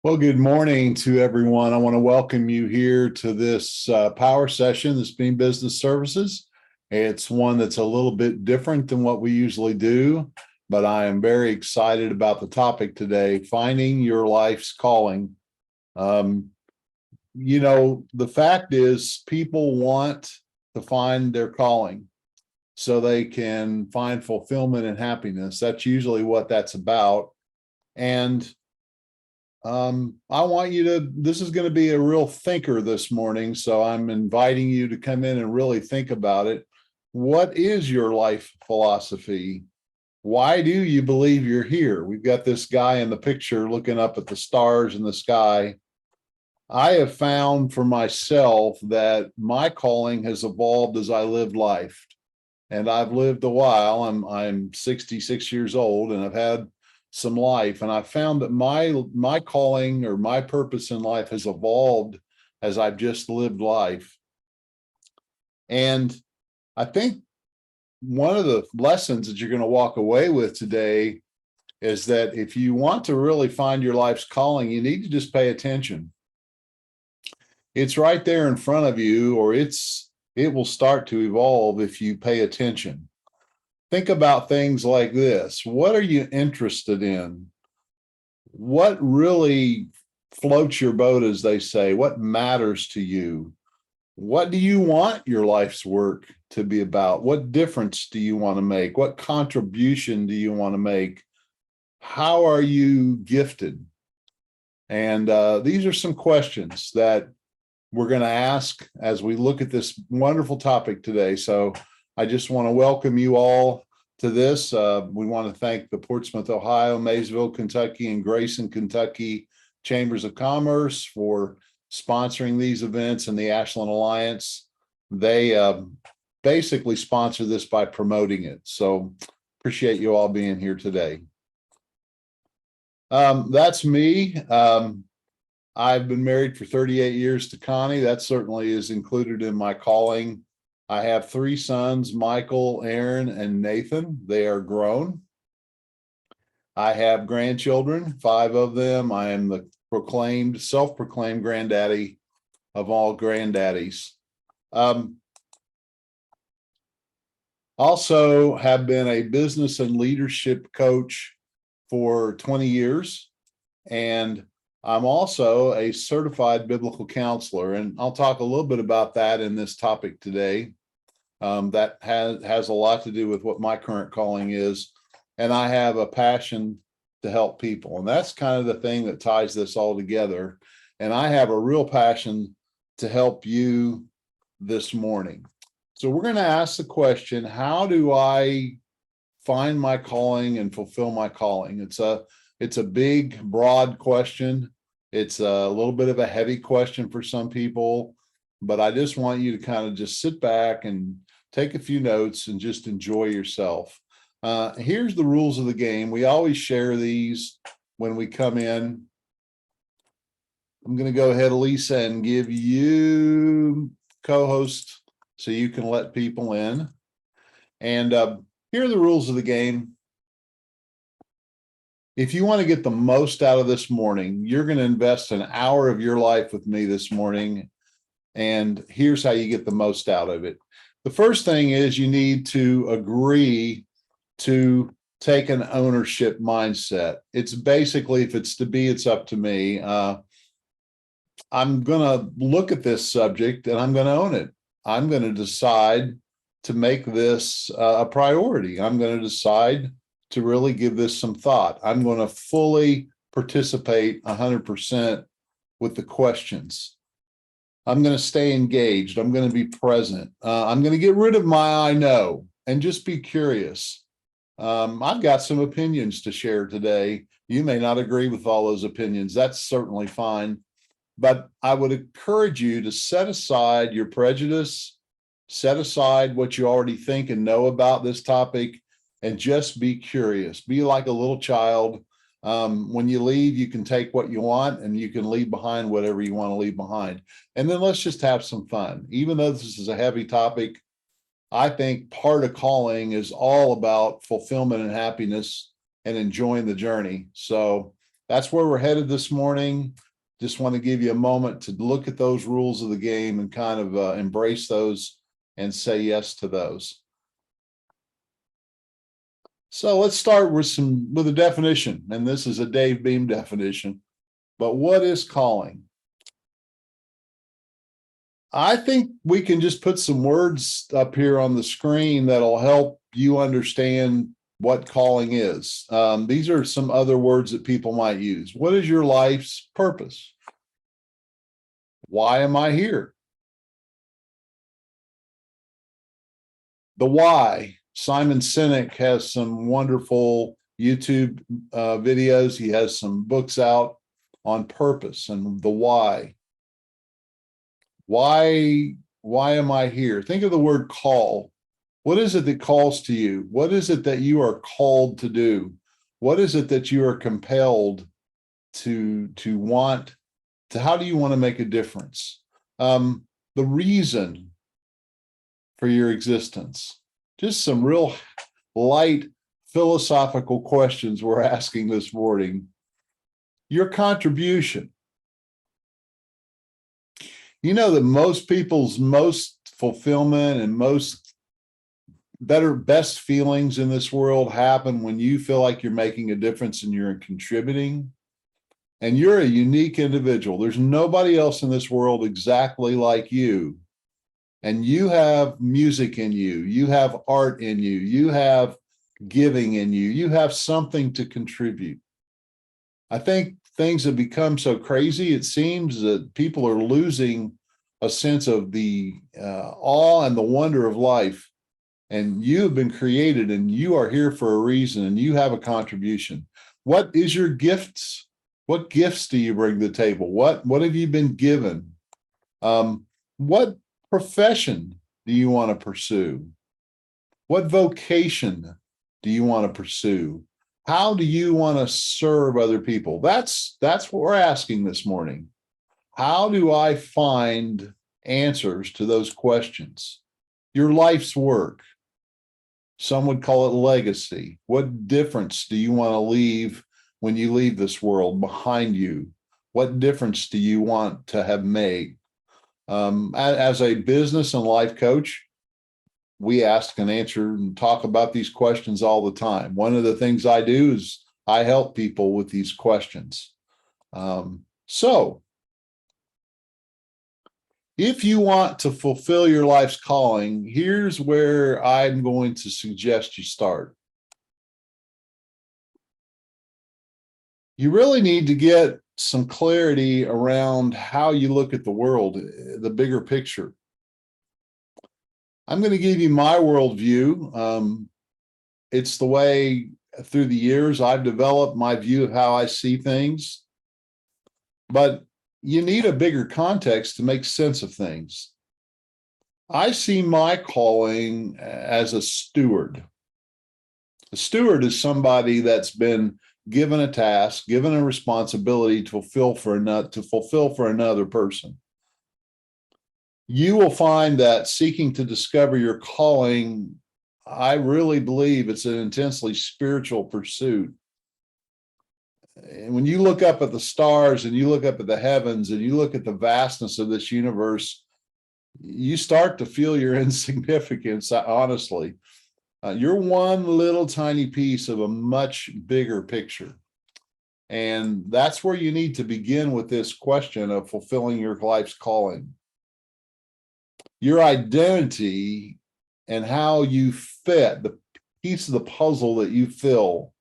Well, good morning to everyone. I want to welcome you here to this power session, this Beam Business Services. It's one that's a little bit different than what we usually do, but I am very excited about the topic today, finding your life's calling. Um, the fact is people want to find their calling so they can find fulfillment and happiness. That's usually what that's about. And I want you to, this is going to be a real thinker this morning. So I'm inviting you to come in and really think about it. What is your life philosophy? Why do you believe you're here? We've got this guy in the picture looking up at the stars in the sky. I have found for myself that my calling has evolved as I lived life. And I've lived a while. I'm 66 years old and I've had some life, and I found that my calling or my purpose in life has evolved as I've just lived life. And I think one of the lessons that you're going to walk away with today is that if you want to really find your life's calling, you need to just pay attention. It's right there in front of you, or it will start to evolve if you pay attention. Think about things like this. What are you interested in? What really floats your boat, as they say? What matters to you? What do you want your life's work to be about? What difference do you want to make? What contribution do you want to make? How are you gifted? And these are some questions that we're going to ask as we look at this wonderful topic today. So I just want to welcome you all to this. We want to thank the Portsmouth, Ohio, Maysville, Kentucky, and Grayson, Kentucky Chambers of Commerce for sponsoring these events, and the Ashland Alliance. They basically sponsor this by promoting it. So appreciate you all being here today. That's me. I've been married for 38 years to Connie. That certainly is included in my calling. I have three sons, Michael, Aaron, and Nathan. They are grown. I have grandchildren, 5 of them. I am the self-proclaimed granddaddy of all granddaddies. Also have been a business and leadership coach for 20 years. And I'm also a certified biblical counselor, and I'll talk a little bit about that in this topic today. That has a lot to do with what my current calling is, and I have a passion to help people, and that's kind of the thing that ties this all together. And I have a real passion to help you this morning. So we're going to ask the question, how do I find my calling and fulfill my calling? It's a big, broad question. It's a little bit of a heavy question for some people, but I just want you to kind of just sit back and take a few notes and just enjoy yourself. Here's the rules of the game. We always share these when we come in. I'm going to go ahead, Lisa, and give you co-host so you can let people in. And here are the rules of the game. If you want to get the most out of this morning, you're going to invest an hour of your life with me this morning. And here's how you get the most out of it. The first thing is you need to agree to take an ownership mindset. It's basically, if it's to be, it's up to me. I'm going to look at this subject and I'm going to own it. I'm going to decide to make this a priority. I'm going to decide to really give this some thought. I'm going to fully participate 100% with the questions. I'm going to stay engaged. I'm going to be present. I'm going to get rid of my I know and just be curious. I've got some opinions to share today. You may not agree with all those opinions. That's certainly fine. But I would encourage you to set aside your prejudice, set aside what you already think and know about this topic, and just be curious. Be like a little child. When you leave, you can take what you want and you can leave behind whatever you want to leave behind. And then let's just have some fun. Even though this is a heavy topic, I think part of calling is all about fulfillment and happiness and enjoying the journey. So that's where we're headed this morning. Just want to give you a moment to look at those rules of the game and kind of embrace those and say yes to those. So let's start with a definition, and this is a Dave Beam definition. But what is calling? I think we can just put some words up here on the screen that'll help you understand what calling is. These are some other words that people might use. What is your life's purpose? Why am I here? The why. Simon Sinek has some wonderful YouTube videos. He has some books out on purpose and the why. Why am I here? Think of the word call. What is it that calls to you? What is it that you are called to do? What is it that you are compelled to want to, how do you want to make a difference? The reason for your existence. Just some real light philosophical questions we're asking this morning. Your contribution. You know that most people's most fulfillment and best feelings in this world happen when you feel like you're making a difference and you're contributing. And you're a unique individual. There's nobody else in this world exactly like you. And you have music in you. You have art in you. You have giving in you. You have something to contribute. I think things have become so crazy, it seems that people are losing a sense of the awe and the wonder of life. And you have been created and you are here for a reason and you have a contribution. What is your gifts? What gifts do you bring to the table? What have you been given? What profession do you want to pursue? What vocation do you want to pursue? How do you want to serve other people? That's what we're asking this morning. How do I find answers to those questions? Your life's work. Some would call it legacy. What difference do you want to leave when you leave this world behind you? What difference do you want to have made? As a business and life coach, we ask and answer and talk about these questions all the time. One of the things I do is I help people with these questions. So if you want to fulfill your life's calling, here's where I'm going to suggest you start. You really need to get some clarity around how you look at the world, the bigger picture. I'm going to give you my worldview. It's the way through the years I've developed my view of how I see things. But you need a bigger context to make sense of things. I see my calling as a steward. A steward is somebody that's been given a task, given a responsibility to fulfill for another person. You will find that seeking to discover your calling, I really believe it's an intensely spiritual pursuit. And when you look up at the stars and you look up at the heavens and you look at the vastness of this universe, you start to feel your insignificance, honestly. You're one little tiny piece of a much bigger picture. And that's where you need to begin with this question of fulfilling your life's calling. Your identity and how you fit, the piece of the puzzle that you fill,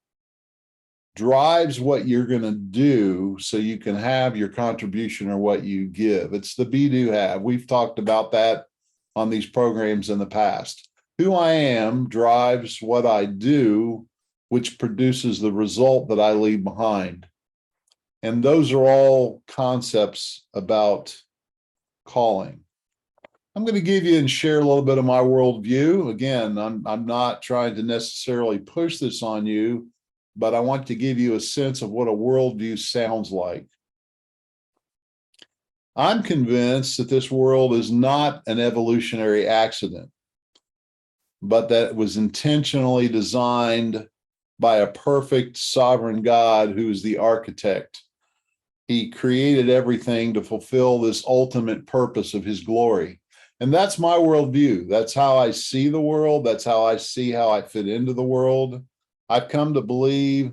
drives what you're going to do so you can have your contribution or what you give. It's the be, do, have. We've talked about that on these programs in the past. Who I am drives what I do, which produces the result that I leave behind. And those are all concepts about calling. I'm going to give you and share a little bit of my worldview. Again, I'm not trying to necessarily push this on you, but I want to give you a sense of what a worldview sounds like. I'm convinced that this world is not an evolutionary accident, but that it was intentionally designed by a perfect sovereign God who is the architect. He created everything to fulfill this ultimate purpose of his glory. And that's my worldview. That's how I see the world. That's how I see how I fit into the world. I've come to believe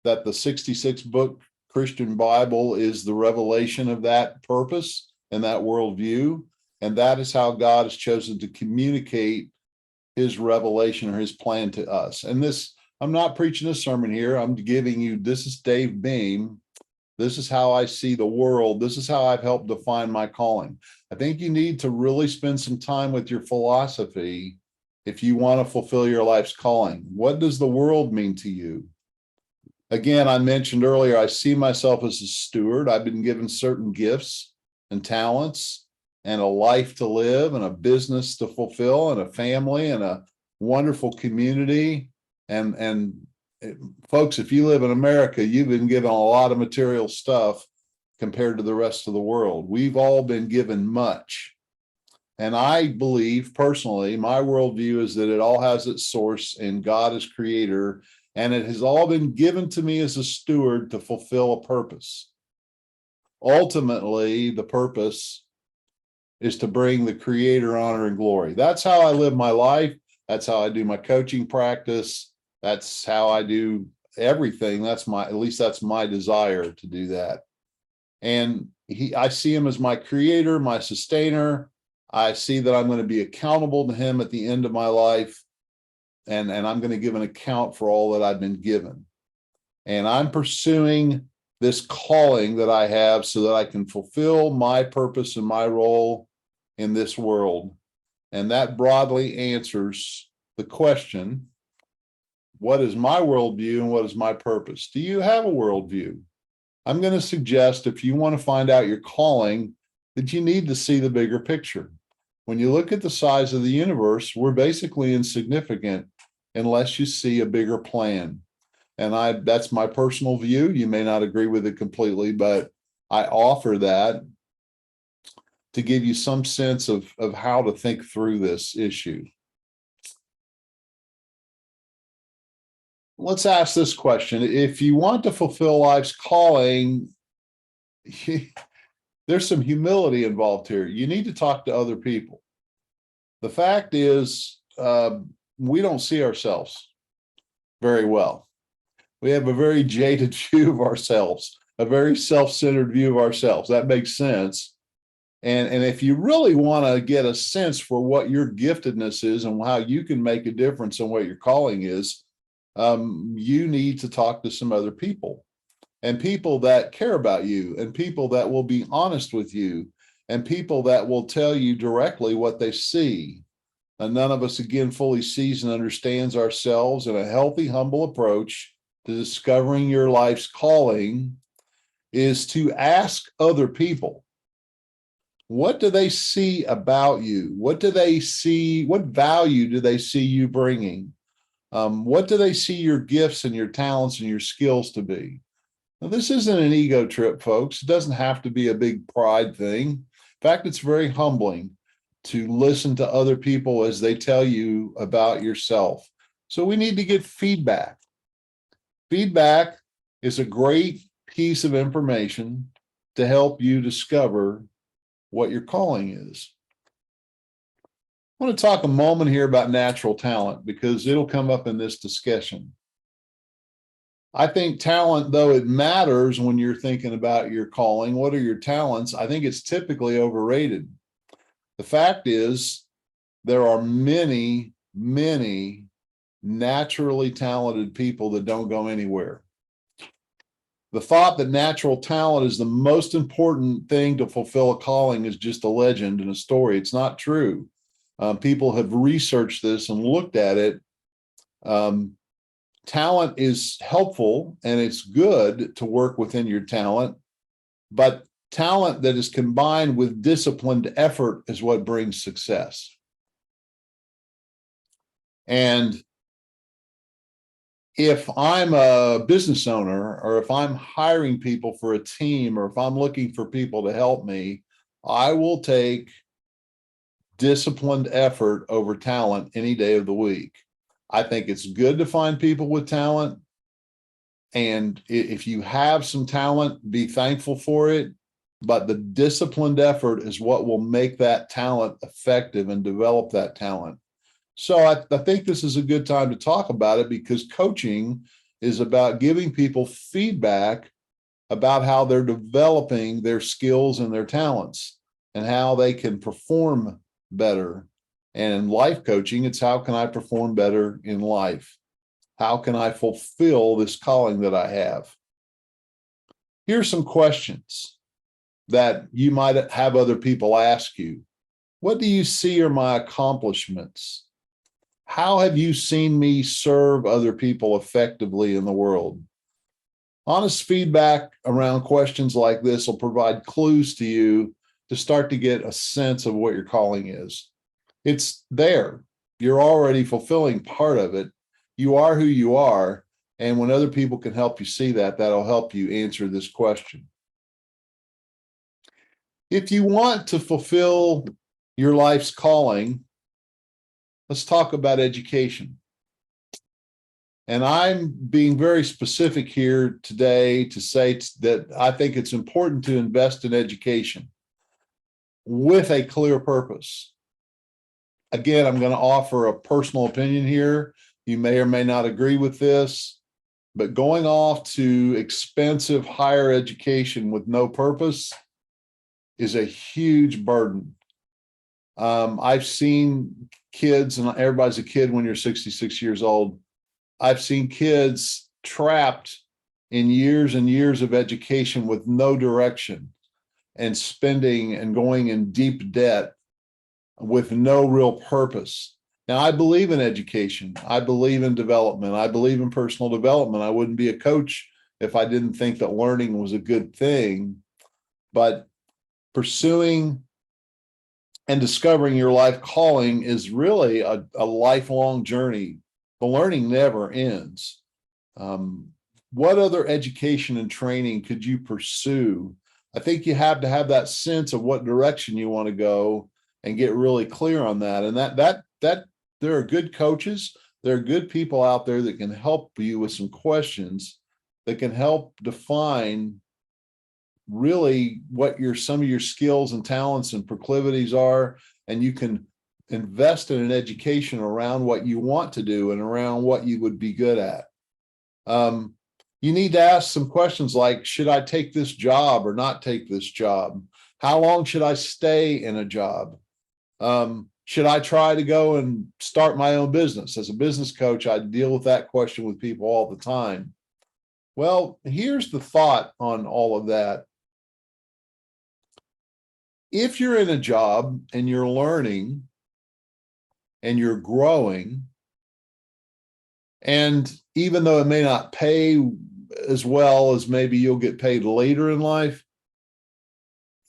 that the 66 book Christian Bible is the revelation of that purpose and that worldview. And that is how God has chosen to communicate his revelation or his plan to us. And this, I'm not preaching a sermon here. I'm giving you, this is Dave Beam. This is how I see the world. This is how I've helped define my calling. I think you need to really spend some time with your philosophy if you want to fulfill your life's calling. What does the world mean to you? Again, I mentioned earlier, I see myself as a steward. I've been given certain gifts and talents and a life to live and a business to fulfill and a family and a wonderful community. And folks, if you live in America, you've been given a lot of material stuff compared to the rest of the world. We've all been given much. And I believe personally, my worldview is that it all has its source in God as creator, and it has all been given to me as a steward to fulfill a purpose. Ultimately, the purpose is to bring the creator honor and glory. That's how I live my life. That's how I do my coaching practice. That's how I do everything. At least that's my desire to do that. And I see him as my creator, my sustainer. I see that I'm going to be accountable to him at the end of my life. And I'm going to give an account for all that I've been given. And I'm pursuing this calling that I have so that I can fulfill my purpose and my role in this world. And that broadly answers the question, what is my worldview and what is my purpose? Do you have a worldview? I'm going to suggest, if you want to find out your calling, that you need to see the bigger picture. When you look at the size of the universe, we're basically insignificant unless you see a bigger plan. And that's my personal view. You may not agree with it completely, but I offer that to give you some sense of how to think through this issue. Let's ask this question. If you want to fulfill life's calling, there's some humility involved here. You need to talk to other people. The fact is, we don't see ourselves very well. We have a very jaded view of ourselves, a very self-centered view of ourselves. That makes sense. And if you really want to get a sense for what your giftedness is and how you can make a difference in what your calling is, you need to talk to some other people, and people that care about you, and people that will be honest with you, and people that will tell you directly what they see. And none of us, again, fully sees and understands ourselves, and a healthy, humble approach to discovering your life's calling is to ask other people, what do they see about you? What do they see? What value do they see you bringing? What do they see your gifts and your talents and your skills to be? Now, this isn't an ego trip, folks. It doesn't have to be a big pride thing. In fact, it's very humbling to listen to other people as they tell you about yourself. So we need to get feedback. Feedback is a great piece of information to help you discover what your calling is. I want to talk a moment here about natural talent because it'll come up in this discussion. I think talent, though it matters when you're thinking about your calling, what are your talents? I think it's typically overrated. The fact is, there are many, many naturally talented people that don't go anywhere. The thought that natural talent is the most important thing to fulfill a calling is just a legend and a story. It's not true. People have researched this and looked at it. Talent is helpful and it's good to work within your talent, but talent that is combined with disciplined effort is what brings success. And if I'm a business owner, or if I'm hiring people for a team, or if I'm looking for people to help me, I will take disciplined effort over talent any day of the week. I think it's good to find people with talent. And if you have some talent, be thankful for it. But the disciplined effort is what will make that talent effective and develop that talent. So I think this is a good time to talk about it, because coaching is about giving people feedback about how they're developing their skills and their talents and how they can perform better. And in life coaching, it's how can I perform better in life? How can I fulfill this calling that I have? Here's some questions that you might have other people ask you. What do you see are my accomplishments? How have you seen me serve other people effectively in the world? Honest feedback around questions like this will provide clues to you to start to get a sense of what your calling is. It's there. You're already fulfilling part of it. You are who you are. And when other people can help you see that, that'll help you answer this question. If you want to fulfill your life's calling, let's talk about education. And I'm being very specific here today to say that I think it's important to invest in education with a clear purpose. Again, I'm going to offer a personal opinion here. You may or may not agree with this, but going off to expensive higher education with no purpose is a huge burden. I've seen kids, and everybody's a kid when you're 66 years old. I've seen kids trapped in years and years of education with no direction and spending and going in deep debt with no real purpose. Now, I believe in education. I believe in development. I believe in personal development. I wouldn't be a coach if I didn't think that learning was a good thing. But pursuing and discovering your life calling is really a lifelong journey. The learning never ends. What other education and training could you pursue? I think you have to have that sense of what direction you want to go and get really clear on that. And that there are good coaches, there are good people out there that can help you with some questions that can help define really what some of your skills and talents and proclivities are, and you can invest in an education around what you want to do and around what you would be good at. You need to ask some questions like, should I take this job or not take this job? How long should I stay in a job? Should I try to go and start my own business? As a business coach, I deal with that question with people all the time. Well, here's the thought on all of that. If you're in a job and you're learning and you're growing, and even though it may not pay as well as maybe you'll get paid later in life,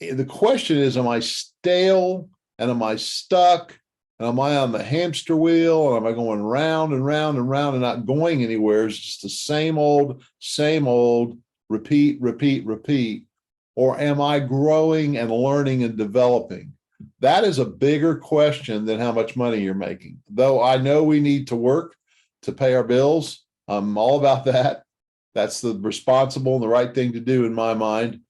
the question is, am I stale and am I stuck? And am I on the hamster wheel? And am I going round and round and round and not going anywhere? It's just the same old, repeat, repeat, repeat. Or am I growing and learning and developing? That is a bigger question than how much money you're making. Though I know we need to work to pay our bills. I'm all about that. That's the responsible and the right thing to do in my mind.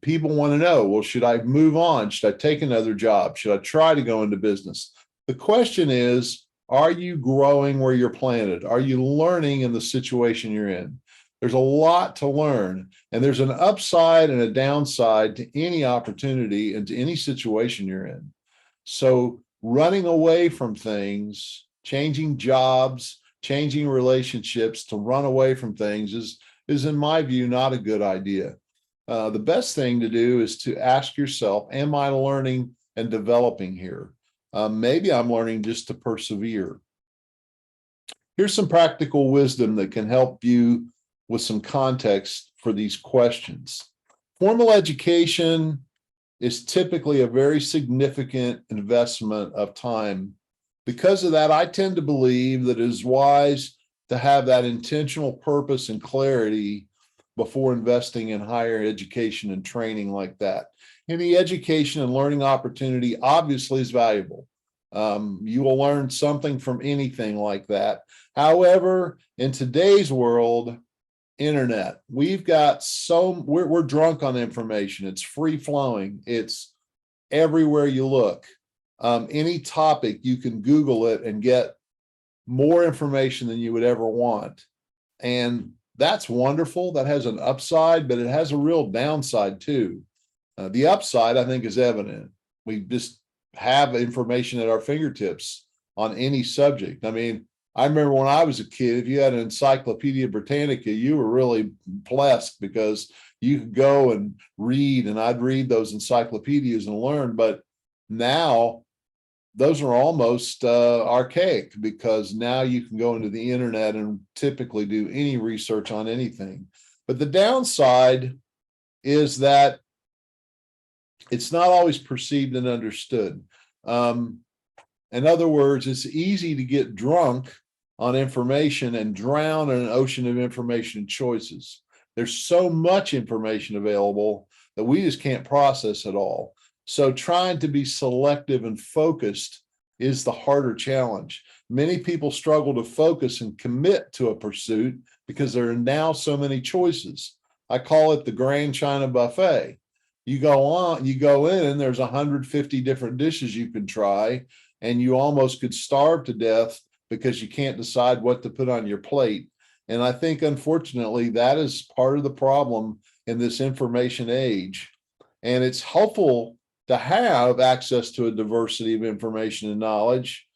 People want to know, well, should I move on? Should I take another job? Should I try to go into business? The question is, are you growing where you're planted? Are you learning in the situation you're in? There's a lot to learn, and there's an upside and a downside to any opportunity and to any situation you're in. So running away from things, changing jobs, changing relationships to run away from things is in my view, not a good idea. The best thing to do is to ask yourself, am I learning and developing here? Maybe I'm learning just to persevere. Here's some practical wisdom that can help you with some context for these questions. Formal education is typically a very significant investment of time. Because of that, I tend to believe that it is wise to have that intentional purpose and clarity before investing in higher education and training like that. Any education and learning opportunity obviously is valuable. You will learn something from anything like that. However, in today's world, internet. We've got we're drunk on information. It's free flowing. It's everywhere you look. Any topic, you can Google it and get more information than you would ever want. And that's wonderful. That has an upside, but it has a real downside too. The upside, I think, is evident. We just have information at our fingertips on any subject. I mean, I remember when I was a kid, if you had an Encyclopedia Britannica, you were really blessed because you could go and read, and I'd read those encyclopedias and learn. But now those are almost archaic, because now you can go into the internet and typically do any research on anything. But the downside is that it's not always perceived and understood. In other words, it's easy to get drunk on information and drown in an ocean of information and choices. There's so much information available that we just can't process it all. So trying to be selective and focused is the harder challenge. Many people struggle to focus and commit to a pursuit because there are now so many choices. I call it the Grand China Buffet. You go in and there's 150 different dishes you can try, and you almost could starve to death because you can't decide what to put on your plate. And I think, unfortunately, that is part of the problem in this information age. And it's helpful to have access to a diversity of information and knowledge,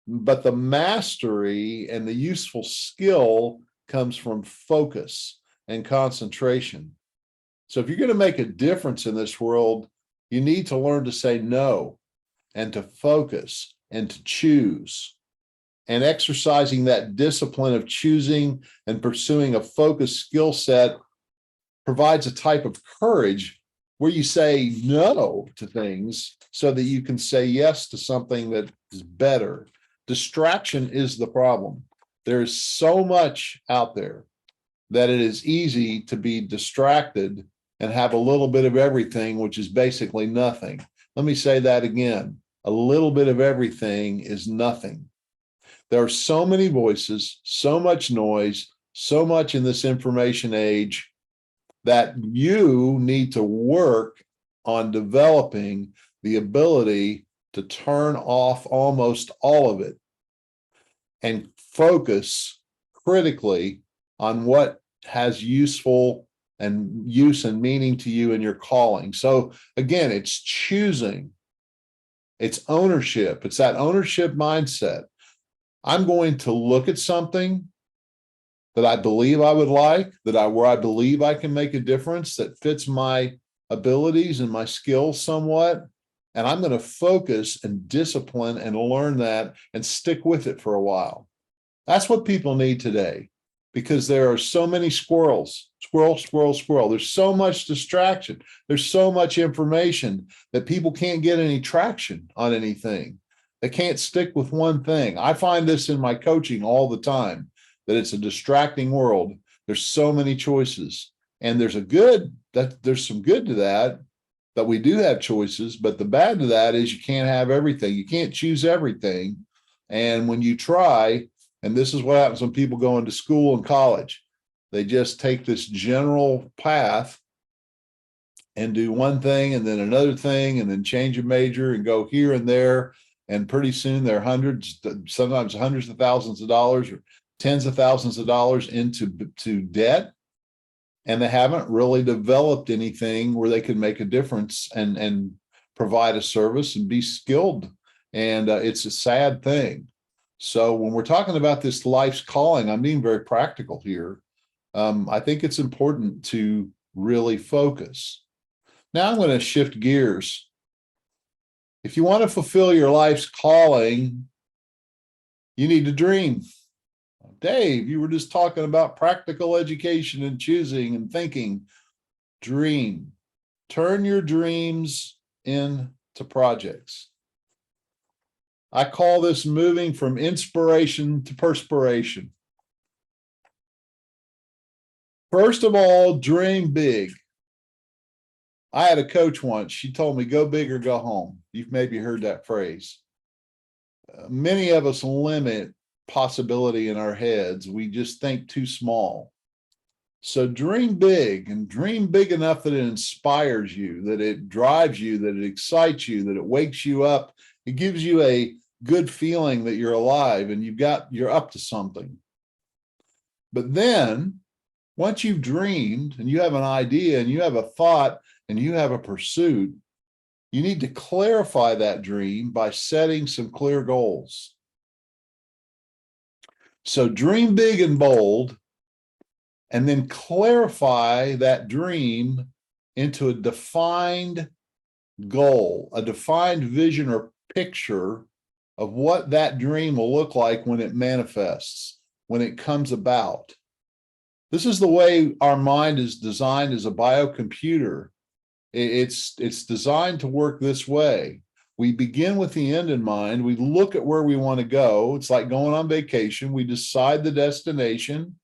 but the mastery and the useful skill comes from focus and concentration. So if you're going to make a difference in this world, you need to learn to say no, and to focus, and to choose. And exercising that discipline of choosing and pursuing a focused skill set provides a type of courage where you say no to things so that you can say yes to something that is better. Distraction is the problem. There is so much out there that it is easy to be distracted and have a little bit of everything, which is basically nothing. Let me say that again. A little bit of everything is nothing. There are so many voices, so much noise, so much in this information age that you need to work on developing the ability to turn off almost all of it and focus critically on what has useful and use and meaning to you in your calling. So again, it's choosing, it's ownership, it's that ownership mindset. I'm going to look at something that I believe I would like, where I believe I can make a difference, that fits my abilities and my skills somewhat. And I'm going to focus and discipline and learn that and stick with it for a while. That's what people need today, because there are so many squirrels. There's so much distraction. There's so much information that people can't get any traction on anything. They can't stick with one thing. I find this in my coaching all the time, that it's a distracting world. There's so many choices, and there's some good to that we do have choices, but the bad to that is you can't have everything. You can't choose everything. And when you try, and this is what happens when people go into school and college, they just take this general path and do one thing and then another thing and then change a major and go here and there. And pretty soon they're sometimes hundreds of thousands of dollars or tens of thousands of dollars into debt. And they haven't really developed anything where they can make a difference and provide a service and be skilled. And it's a sad thing. So when we're talking about this life's calling, I'm being very practical here. I think it's important to really focus. Now I'm going to shift gears. If you want to fulfill your life's calling, you need to dream. Dave, you were just talking about practical education and choosing and thinking. Dream. Turn your dreams into projects. I call this moving from inspiration to perspiration. First of all, dream big. I had a coach once. She told me, go big or go home. You've maybe heard that phrase. Many of us limit possibility in our heads. We just think too small. So dream big, and dream big enough that it inspires you, that it drives you, that it excites you, that it wakes you up. It gives you a good feeling that you're alive and you're up to something. But then once you've dreamed and you have an idea and you have a thought and you have a pursuit, you need to clarify that dream by setting some clear goals. So dream big and bold, and then clarify that dream into a defined goal, a defined vision or picture of what that dream will look like when it manifests, when it comes about. This is the way our mind is designed as a biocomputer. It's designed to work this way. We begin with the end in mind. We look at where we want to go. It's like going on vacation. We decide the destination.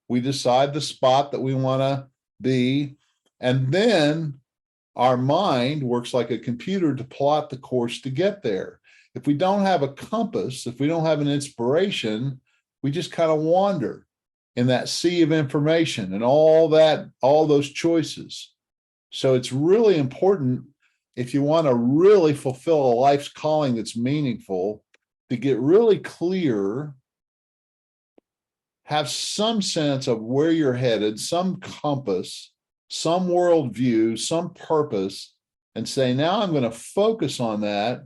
We decide the spot that we want to be. And then our mind works like a computer to plot the course to get there. If we don't have a compass, if we don't have an inspiration, we just kind of wander in that sea of information and all those choices. So it's really important, if you want to really fulfill a life's calling that's meaningful, to get really clear, have some sense of where you're headed, some compass, some worldview, some purpose, and say, now I'm going to focus on that.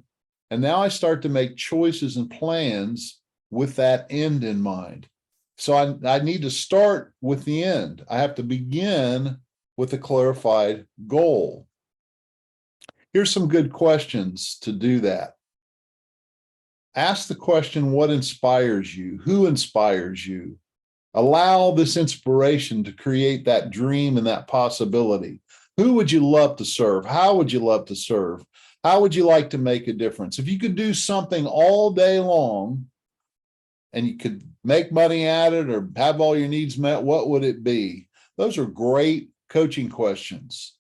And now I start to make choices and plans with that end in mind. So I need to start with the end. I have to begin with a clarified goal. Here's some good questions to do that. Ask the question, what inspires you? Who inspires you? Allow this inspiration to create that dream and that possibility. Who would you love to serve? How would you love to serve? How would you like to make a difference? If you could do something all day long and you could make money at it or have all your needs met, what would it be? Those are great coaching questions.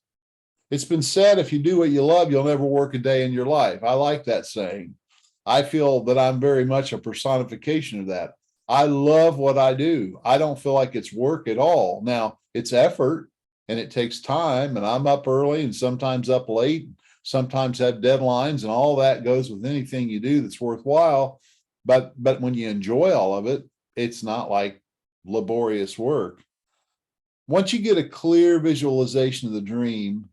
It's been said, if you do what you love, you'll never work a day in your life. I like that saying. I feel that I'm very much a personification of that. I love what I do. I don't feel like it's work at all. Now, it's effort and it takes time, and I'm up early and sometimes up late, sometimes have deadlines, and all that goes with anything you do that's worthwhile. But when you enjoy all of it, it's not like laborious work. Once you get a clear visualization of the dream,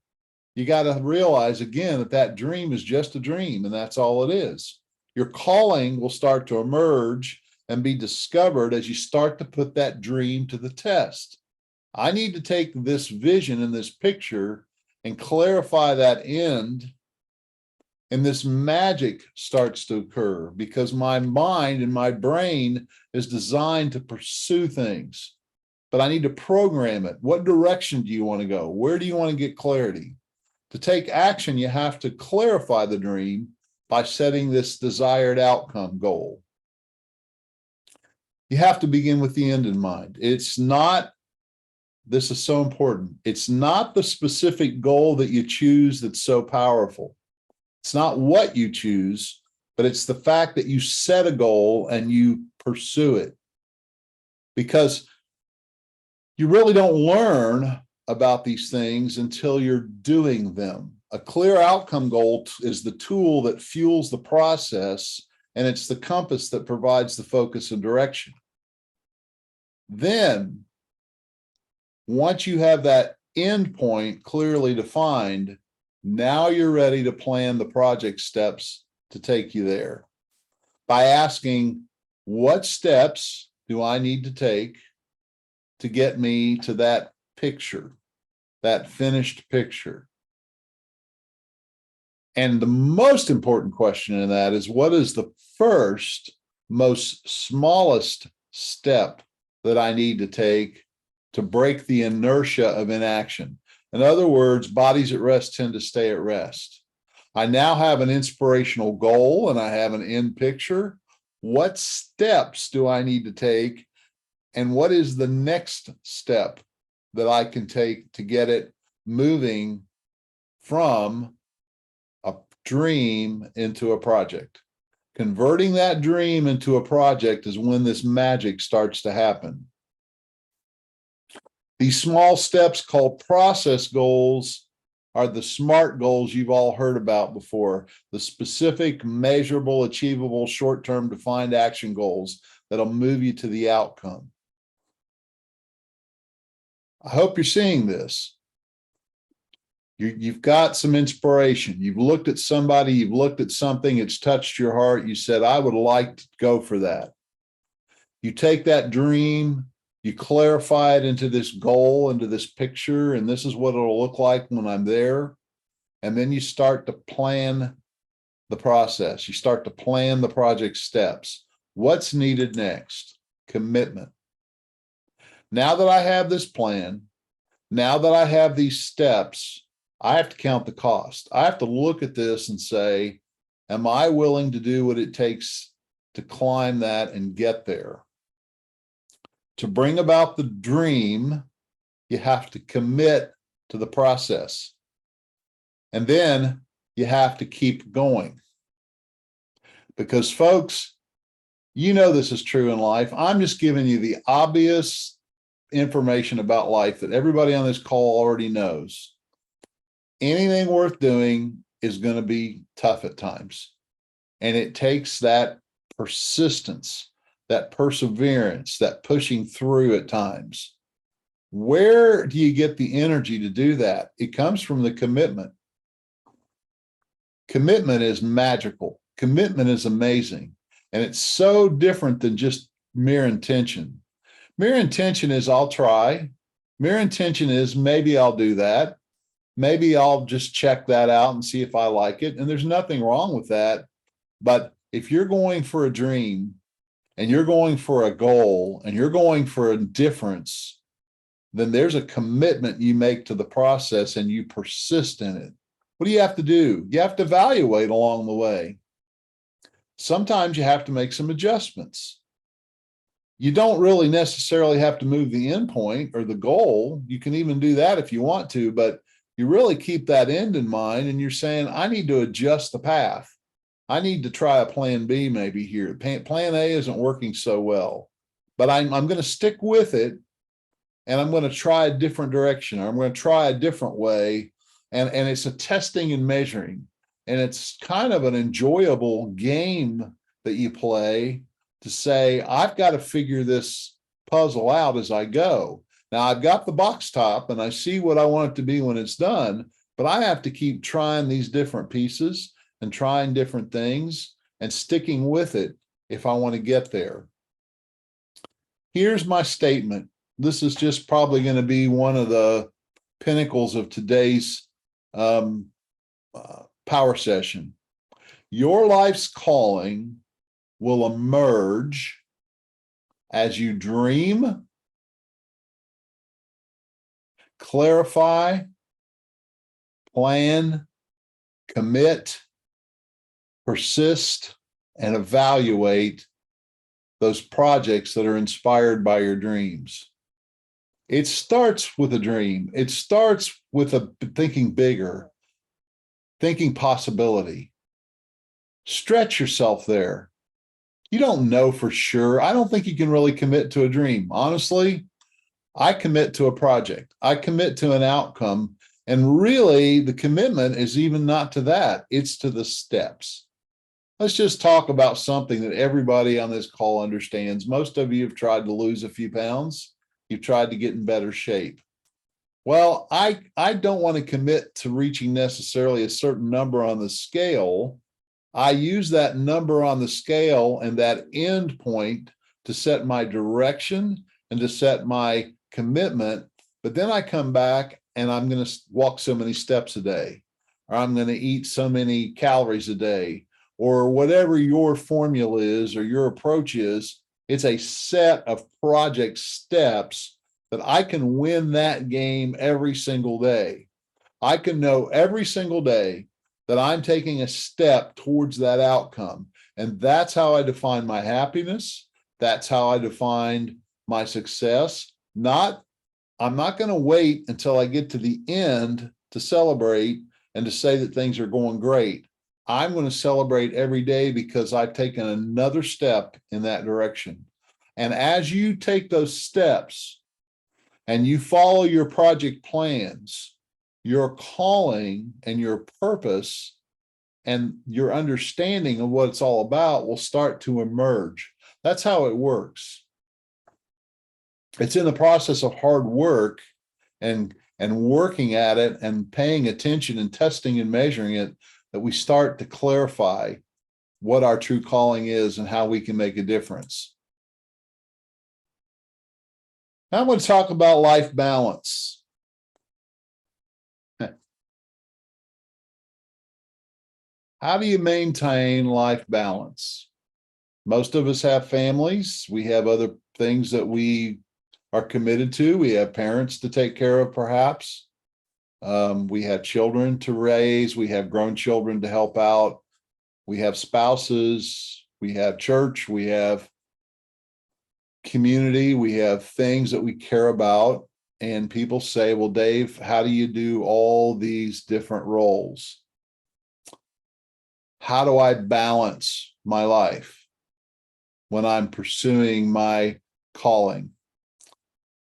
you got to realize again that that dream is just a dream, and that's all it is. Your calling will start to emerge and be discovered as you start to put that dream to the test. I need to take this vision and this picture and clarify that end, and this magic starts to occur because my mind and my brain is designed to pursue things, but I need to program it. What direction do you want to go? Where do you want to get clarity? To take action, you have to clarify the dream by setting this desired outcome goal. You have to begin with the end in mind. It's not, this is so important, it's not the specific goal that you choose that's so powerful. It's not what you choose, but it's the fact that you set a goal and you pursue it. Because you really don't learn about these things until you're doing them. A clear outcome goal is the tool that fuels the process, and it's the compass that provides the focus and direction. Then, once you have that end point clearly defined, now you're ready to plan the project steps to take you there by asking, what steps do I need to take to get me to that picture, that finished picture? And the most important question in that is, what is the first, most smallest step that I need to take to break the inertia of inaction? In other words, bodies at rest tend to stay at rest. I now have an inspirational goal and I have an end picture. What steps do I need to take? And what is the next step that I can take to get it moving from a dream into a project? Converting that dream into a project is when this magic starts to happen. These small steps called process goals are the SMART goals you've all heard about before, the specific, measurable, achievable, short-term defined action goals that'll move you to the outcome. I hope you're seeing this. You've got some inspiration. You've looked at somebody, you've looked at something, it's touched your heart. You said, I would like to go for that. You take that dream, you clarify it into this goal, into this picture, and this is what it'll look like when I'm there. And then you start to plan the process. You start to plan the project steps. What's needed next? Commitment. Now that I have this plan, now that I have these steps, I have to count the cost. I have to look at this and say, am I willing to do what it takes to climb that and get there? To bring about the dream, you have to commit to the process. And then you have to keep going. Because folks, you know this is true in life. I'm just giving you the obvious information about life that everybody on this call already knows. Anything worth doing is going to be tough at times. And it takes that persistence, that perseverance, that pushing through at times. Where do you get the energy to do that? It comes from the commitment. Commitment is magical. Commitment is amazing. And it's so different than just mere intention. Mere intention is I'll try. Mere intention is maybe I'll do that. Maybe I'll just check that out and see if I like it. And there's nothing wrong with that. But if you're going for a dream and you're going for a goal and you're going for a difference, then there's a commitment you make to the process and you persist in it. What do you have to do? You have to evaluate along the way. Sometimes you have to make some adjustments. You don't really necessarily have to move the end point or the goal. You can even do that if you want to, but you really keep that end in mind and you're saying, I need to adjust the path. I need to try a plan B maybe here. Plan A isn't working so well, but I'm going to stick with it and I'm going to try a different direction, or I'm going to try a different way. And it's a testing and measuring. And it's kind of an enjoyable game that you play to say, I've got to figure this puzzle out as I go. Now I've got the box top and I see what I want it to be when it's done, but I have to keep trying these different pieces and trying different things and sticking with it if I want to get there. Here's my statement. This is just probably going to be one of the pinnacles of today's power session. Your life's calling will emerge as you dream, clarify, plan, commit, persist, and evaluate those projects that are inspired by your dreams. It starts with a dream. It starts with thinking bigger, thinking possibility. Stretch yourself there. You don't know for sure. I don't think you can really commit to a dream. Honestly, I commit to a project. I commit to an outcome. And really, the commitment is even not to that. It's to the steps. Let's just talk about something that everybody on this call understands. Most of you have tried to lose a few pounds. You've tried to get in better shape. Well, I don't want to commit to reaching necessarily a certain number on the scale. I use that number on the scale and that end point to set my direction and to set my commitment. But then I come back and I'm going to walk so many steps a day, or I'm going to eat so many calories a day, or whatever your formula is or your approach is. It's a set of project steps that I can win that game every single day. I can know every single day that I'm taking a step towards that outcome. And that's how I define my happiness. That's how I defined my success. I'm not going to wait until I get to the end to celebrate and to say that things are going great. I'm going to celebrate every day because I've taken another step in that direction. And as you take those steps, and you follow your project plans, your calling and your purpose and your understanding of what it's all about will start to emerge. That's how it works. It's in the process of hard work and working at it and paying attention and testing and measuring it that we start to clarify what our true calling is and how we can make a difference. Now I'm going to talk about life balance. How do you maintain life balance? Most of us have families. We have other things that we are committed to. We have parents to take care of, perhaps. We have children to raise. We have grown children to help out. We have spouses. We have church. We have community. We have things that we care about. And people say, well, Dave, how do you do all these different roles? How do I balance my life when I'm pursuing my calling?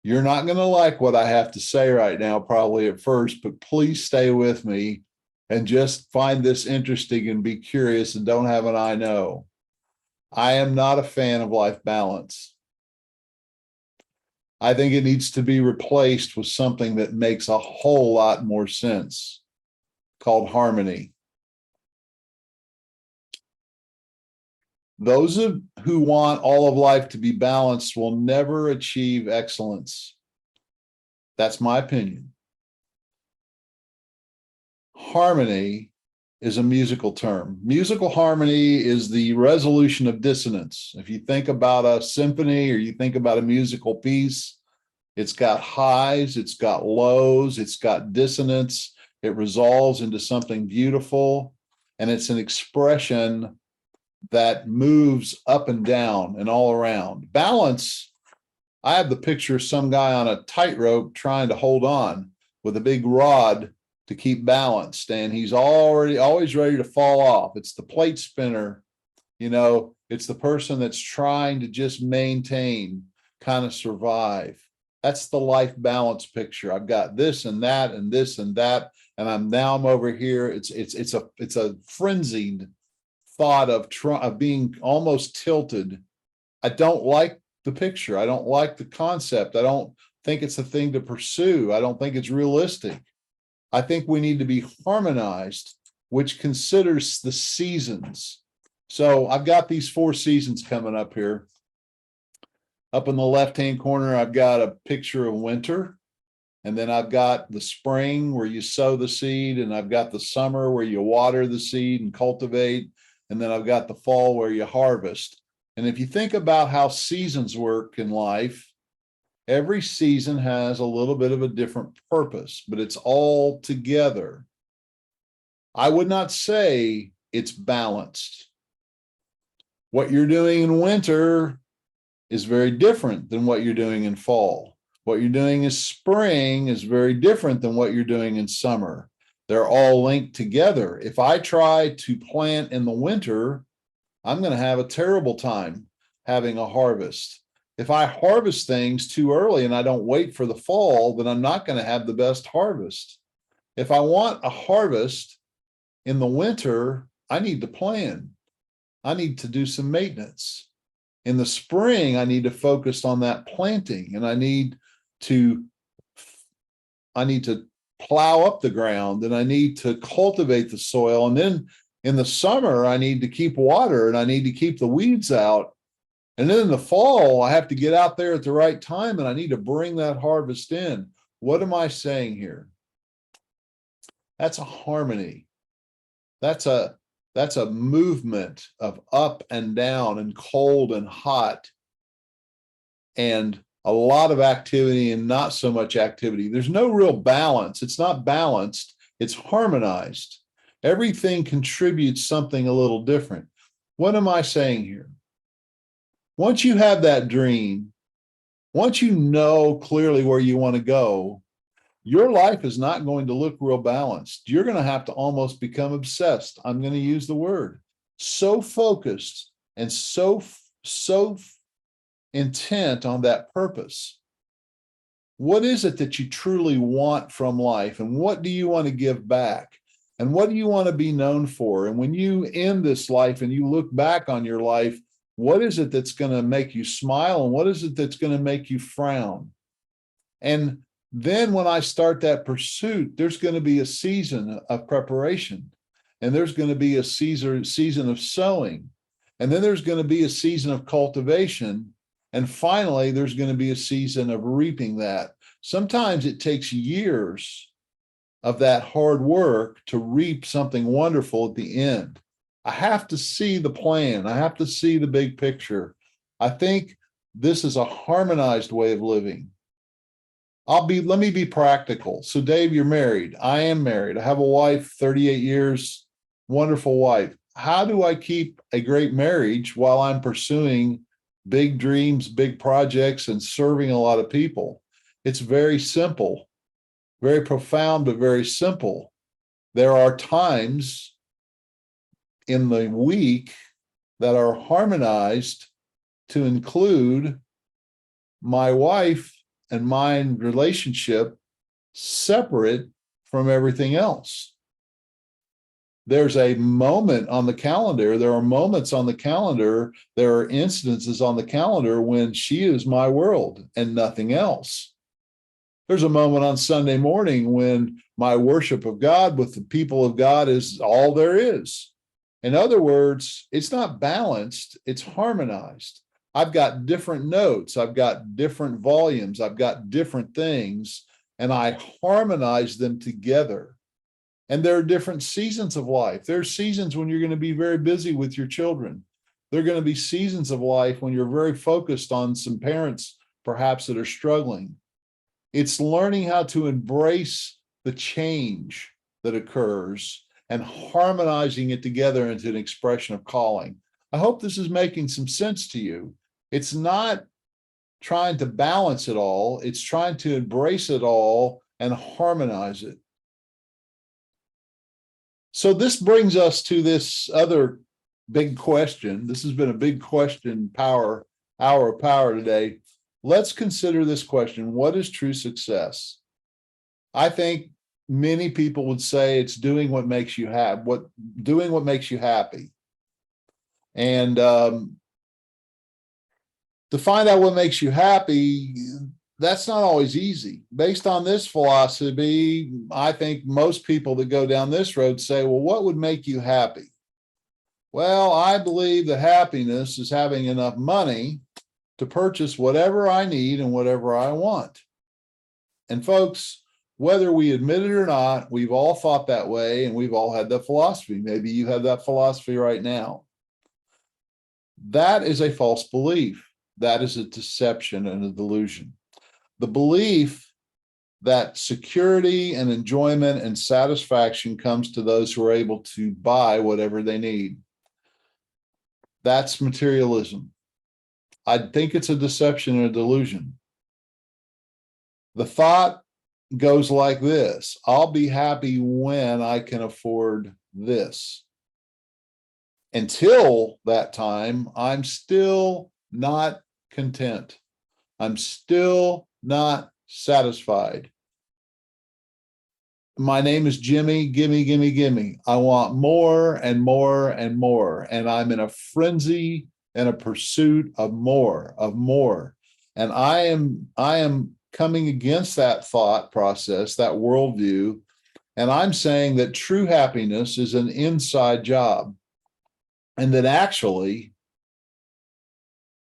You're not going to like what I have to say right now, probably at first, but please stay with me and just find this interesting and be curious and don't have an I know. I am not a fan of life balance. I think it needs to be replaced with something that makes a whole lot more sense, called harmony. Those who want all of life to be balanced will never achieve excellence. That's my opinion. Harmony is a musical term. Musical harmony is the resolution of dissonance. If you think about a symphony or you think about a musical piece, it's got highs, it's got lows, it's got dissonance. It resolves into something beautiful, and it's an expression that moves up and down and all around. Balance, I have the picture of some guy on a tightrope trying to hold on with a big rod to keep balanced, and he's always ready to fall off. It's the plate spinner, it's the person that's trying to just maintain, kind of survive. That's the life balance picture. I've got this and that and this and that, and I'm over here. It's a frenzied thought of being almost tilted. I don't like the picture. I don't like the concept. I don't think it's a thing to pursue. I don't think it's realistic. I think we need to be harmonized, which considers the seasons. So I've got these 4 seasons coming up here. Up in the left-hand corner, I've got a picture of winter. And then I've got the spring where you sow the seed, and I've got the summer where you water the seed and cultivate. And then I've got the fall where you harvest. And if you think about how seasons work in life, every season has a little bit of a different purpose, but it's all together. I would not say it's balanced. What you're doing in winter is very different than what you're doing in fall. What you're doing in spring is very different than what you're doing in summer. They're all linked together. If I try to plant in the winter, I'm going to have a terrible time having a harvest. If I harvest things too early and I don't wait for the fall, then I'm not going to have the best harvest. If I want a harvest in the winter, I need to plan. I need to do some maintenance. In the spring, I need to focus on that planting, and I need to plow up the ground, and I need to cultivate the soil. And then in the summer, I need to keep water, and I need to keep the weeds out. And then in the fall, I have to get out there at the right time, and I need to bring that harvest in. What am I saying here? That's a harmony. That's a movement of up and down and cold and hot and a lot of activity and not so much activity. There's no real balance. It's not balanced. It's harmonized. Everything contributes something a little different. What am I saying here? Once you have that dream, once you know clearly where you want to go, your life is not going to look real balanced. You're going to have to almost become obsessed. I'm going to use the word. So focused and so intent on that purpose. What is it that you truly want from life? And what do you want to give back? And what do you want to be known for? And when you end this life and you look back on your life, what is it that's going to make you smile? And what is it that's going to make you frown? And then when I start that pursuit, there's going to be a season of preparation. And there's going to be a season of sowing. And then there's going to be a season of cultivation. And finally, there's going to be a season of reaping that. Sometimes it takes years of that hard work to reap something wonderful at the end. I have to see the plan. I have to see the big picture. I think this is a harmonized way of living. Let me be practical. So Dave, you're married. I am married. I have a wife, 38 years, wonderful wife. How do I keep a great marriage while I'm pursuing big dreams, big projects, and serving a lot of people? It's very simple, very profound, but very simple. There are times in the week that are harmonized to include my wife and my relationship separate from everything else. There's a moment on the calendar. There are moments on the calendar. There are instances on the calendar when she is my world and nothing else. There's a moment on Sunday morning when my worship of God with the people of God is all there is. In other words, it's not balanced, it's harmonized. I've got different notes, I've got different volumes, I've got different things, and I harmonize them together. And there are different seasons of life. There are seasons when you're going to be very busy with your children. There are going to be seasons of life when you're very focused on some parents, perhaps, that are struggling. It's learning how to embrace the change that occurs and harmonizing it together into an expression of calling. I hope this is making some sense to you. It's not trying to balance it all. It's trying to embrace it all and harmonize it. So this brings us to this other big question. This has been a big question, hour of power today. Let's consider this question. What is true success? I think many people would say it's doing what makes you happy, doing what makes you happy. And to find out what makes you happy, that's not always easy. Based on this philosophy, I think most people that go down this road say, well, what would make you happy? Well, I believe that happiness is having enough money to purchase whatever I need and whatever I want. And folks, whether we admit it or not, we've all thought that way and we've all had that philosophy. Maybe you have that philosophy right now. That is a false belief. That is a deception and a delusion. The belief that security and enjoyment and satisfaction comes to those who are able to buy whatever they need. That's materialism. I think it's a deception and a delusion. The thought goes like this: I'll be happy when I can afford this. Until that time, I'm still not content. I'm still not satisfied. My name is Jimmy. Gimme, gimme, gimme. I want more and more and more. And I'm in a frenzy and a pursuit of more, of more. And I am coming against that thought process, that worldview. And I'm saying that true happiness is an inside job. And that actually,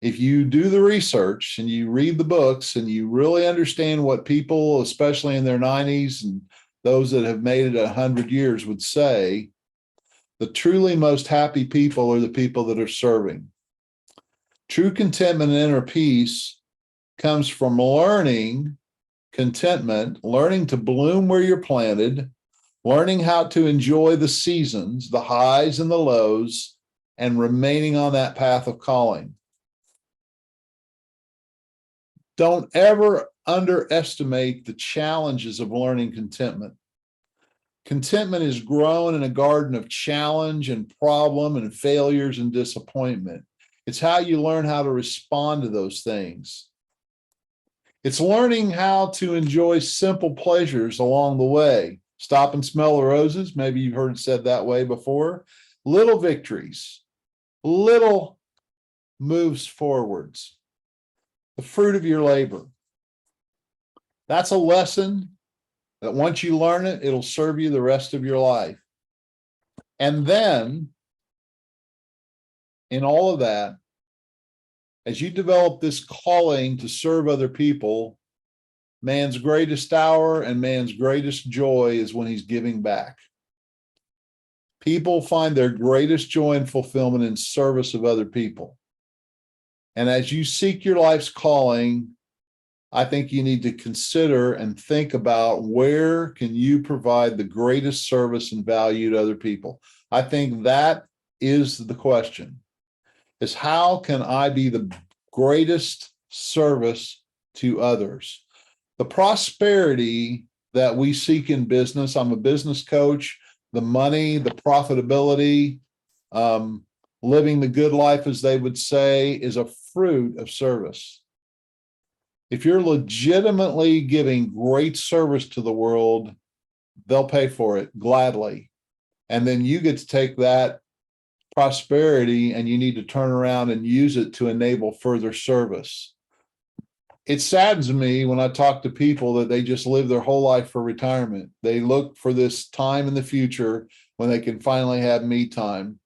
if you do the research and you read the books and you really understand what people, especially in their 90s and those that have made it 100 years, would say, the truly most happy people are the people that are serving. True contentment and inner peace comes from learning contentment, learning to bloom where you're planted, learning how to enjoy the seasons, the highs and the lows, and remaining on that path of calling. Don't ever underestimate the challenges of learning contentment. Contentment is grown in a garden of challenge and problem and failures and disappointment. It's how you learn how to respond to those things. It's learning how to enjoy simple pleasures along the way. Stop and smell the roses. Maybe you've heard it said that way before. Little victories, little moves forwards, the fruit of your labor. That's a lesson that once you learn it, it'll serve you the rest of your life. And then in all of that, as you develop this calling to serve other people, man's greatest hour and man's greatest joy is when he's giving back. People find their greatest joy and fulfillment in service of other people. And as you seek your life's calling, I think you need to consider and think about where can you provide the greatest service and value to other people. I think that is the question, is how can I be the greatest service to others? The prosperity that we seek in business, I'm a business coach, the money, the profitability, living the good life, as they would say, is a fruit of service. If you're legitimately giving great service to the world, they'll pay for it gladly. And then you get to take that prosperity and you need to turn around and use it to enable further service. It saddens me when I talk to people that they just live their whole life for retirement. They look for this time in the future when they can finally have me time.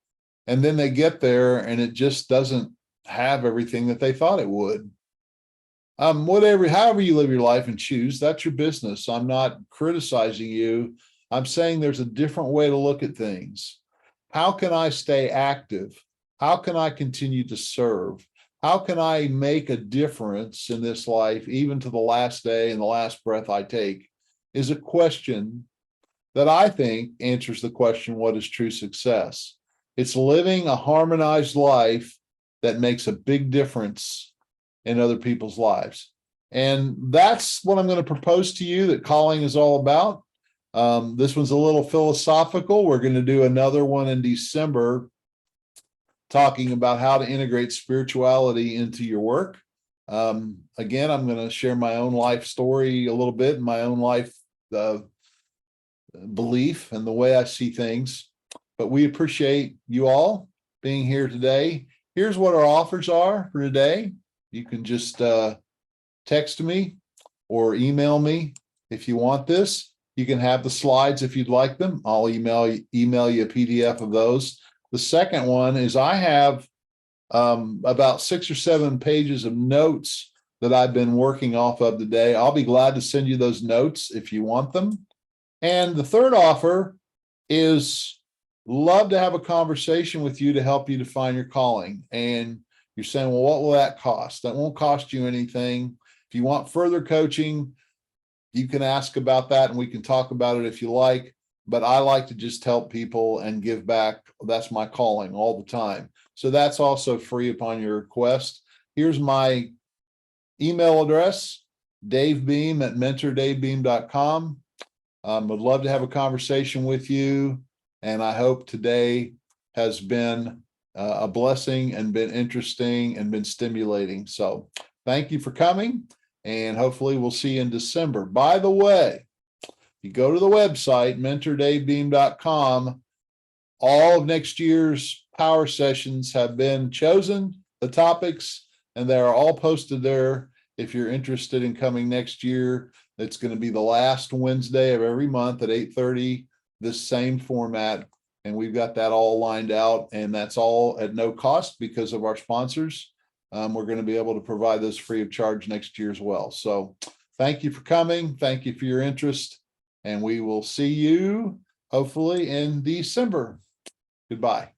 And then they get there and it just doesn't have everything that they thought it would. However you live your life and choose, that's your business. I'm not criticizing you. I'm saying there's a different way to look at things. How can I stay active? How can I continue to serve? How can I make a difference in this life, even to the last day and the last breath I take, is a question that I think answers the question, what is true success? It's living a harmonized life that makes a big difference in other people's lives. And that's what I'm going to propose to you that calling is all about. This one's a little philosophical. We're going to do another one in December talking about how to integrate spirituality into your work. Again, I'm going to share my own life story a little bit, my own life belief and the way I see things. But we appreciate you all being here today. Here's what our offers are for today. You can just text me or email me if you want this. You can have the slides if you'd like them. I'll email you a PDF of those. The second one is I have about 6 or 7 pages of notes that I've been working off of today. I'll be glad to send you those notes if you want them. And the third offer is love to have a conversation with you to help you define your calling. And you're saying, well, what will that cost? That won't cost you anything. If you want further coaching, you can ask about that and we can talk about it if you like. But I like to just help people and give back. That's my calling all the time. So that's also free upon your request. Here's my email address, davebeam@mentordavebeam.com. Would love to have a conversation with you. And I hope today has been a blessing and been interesting and been stimulating. So thank you for coming, and hopefully we'll see you in December. By the way, if you go to the website, mentordavebeam.com, all of next year's power sessions have been chosen, the topics, and they are all posted there. If you're interested in coming next year, it's going to be the last Wednesday of every month at 8:30, this same format. And we've got that all lined out, and that's all at no cost because of our sponsors. We're going to be able to provide this free of charge next year as well. So thank you for coming. Thank you for your interest. And we will see you hopefully in December. Goodbye.